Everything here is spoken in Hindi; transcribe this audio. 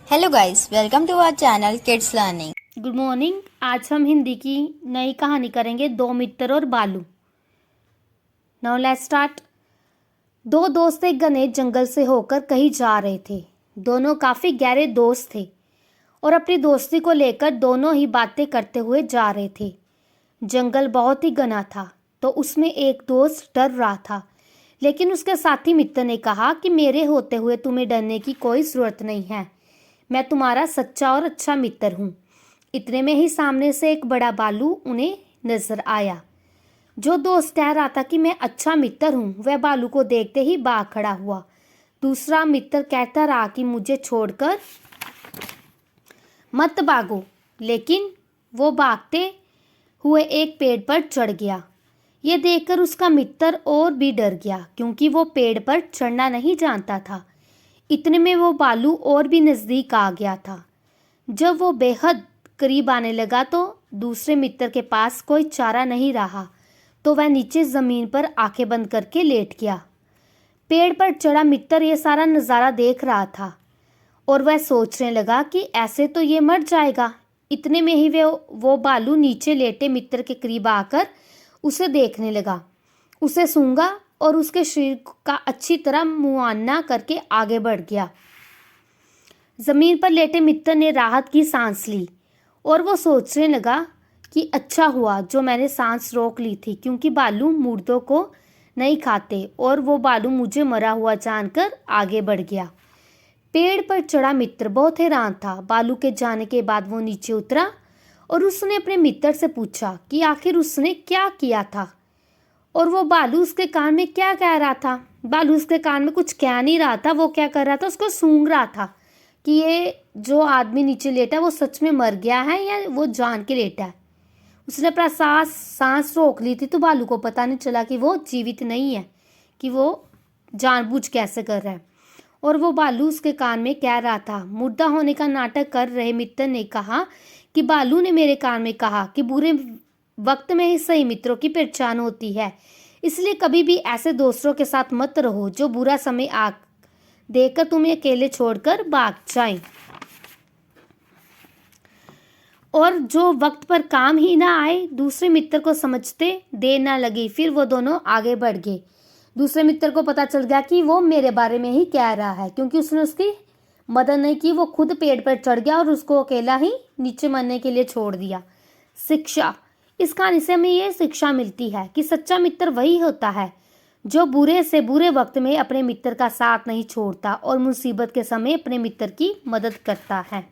Hello guys, welcome to our channel kids learning. Good morning. आज हम हिंदी की नई कहानी करेंगे, दो मित्र और बालू। Now let's start. दो दोस्त एक घने जंगल से होकर कहीं जा रहे थे। दोनों काफी गहरे दोस्त थे और अपनी दोस्ती को लेकर दोनों ही बातें करते हुए जा रहे थे। जंगल बहुत ही घना था, तो उसमें एक दोस्त डर रहा था, लेकिन उसके साथी मित्र ने कहा कि मेरे होते हुए तुम्हें डरने की कोई जरूरत नहीं है, मैं तुम्हारा सच्चा और अच्छा मित्र हूँ। इतने में ही सामने से एक बड़ा भालू उन्हें नजर आया। जो दोस्त कह रहा था कि मैं अच्छा मित्र हूँ, वह भालू को देखते ही भाग खड़ा हुआ। दूसरा मित्र कहता रहा कि मुझे छोड़कर मत भागो, लेकिन वो भागते हुए एक पेड़ पर चढ़ गया। ये देखकर उसका मित्र और भी डर गया, क्योंकि वो पेड़ पर चढ़ना नहीं जानता था। इतने में वो भालू और भी नजदीक आ गया था। जब वो बेहद करीब आने लगा तो दूसरे मित्र के पास कोई चारा नहीं रहा, तो वह नीचे जमीन पर आंखें बंद करके लेट गया। पेड़ पर चढ़ा मित्र ये सारा नज़ारा देख रहा था और वह सोचने लगा कि ऐसे तो ये मर जाएगा। इतने में ही वो भालू नीचे लेटे मित्र के करीब आकर उसे देखने लगा, उसे सूंघा और उसके शरीर का अच्छी तरह मुआयना करके आगे बढ़ गया। जमीन पर लेटे मित्र ने राहत की सांस ली और वो सोचने लगा कि अच्छा हुआ जो मैंने सांस रोक ली थी, क्योंकि भालू मुर्दों को नहीं खाते और वो भालू मुझे मरा हुआ जानकर आगे बढ़ गया। पेड़ पर चढ़ा मित्र बहुत हैरान था। भालू के जाने के बाद वो नीचे उतरा और उसने अपने मित्र से पूछा कि आखिर उसने क्या किया था और वो भालू उसके कान में क्या कह रहा था। भालू उसके कान में कुछ कह नहीं रहा था, वो क्या कर रहा था, उसको सूंघ रहा था कि ये जो आदमी नीचे लेटा है वो सच में मर गया है या वो जान के लेटा है। उसने अपना सांस रोक ली थी, तो भालू को पता नहीं चला कि वो जीवित नहीं है, कि वो जानबूझ कैसे कर रहा है। और वो भालू उसके कान में कह रहा था। मुर्दा होने का नाटक कर रहे मित्र ने कहा कि भालू ने मेरे कान में कहा कि बुरे वक्त में ही सही मित्रों की पहचान होती है, इसलिए कभी भी ऐसे दोस्तों के साथ मत रहो जो बुरा समय आ देखकर तुम्हें अकेले छोड़कर भाग जाएं, और जो वक्त पर काम ही ना आए। दूसरे मित्र को समझते देर ना लगी, फिर वो दोनों आगे बढ़ गए। दूसरे मित्र को पता चल गया कि वो मेरे बारे में ही कह रहा है, क्योंकि उसने उसकी मदद नहीं की। वो खुद पेड़ पर चढ़ गया और उसको अकेला ही नीचे मरने के लिए छोड़ दिया। शिक्षा। इस कहानी से हमें ये शिक्षा मिलती है कि सच्चा मित्र वही होता है जो बुरे से बुरे वक्त में अपने मित्र का साथ नहीं छोड़ता और मुसीबत के समय अपने मित्र की मदद करता है।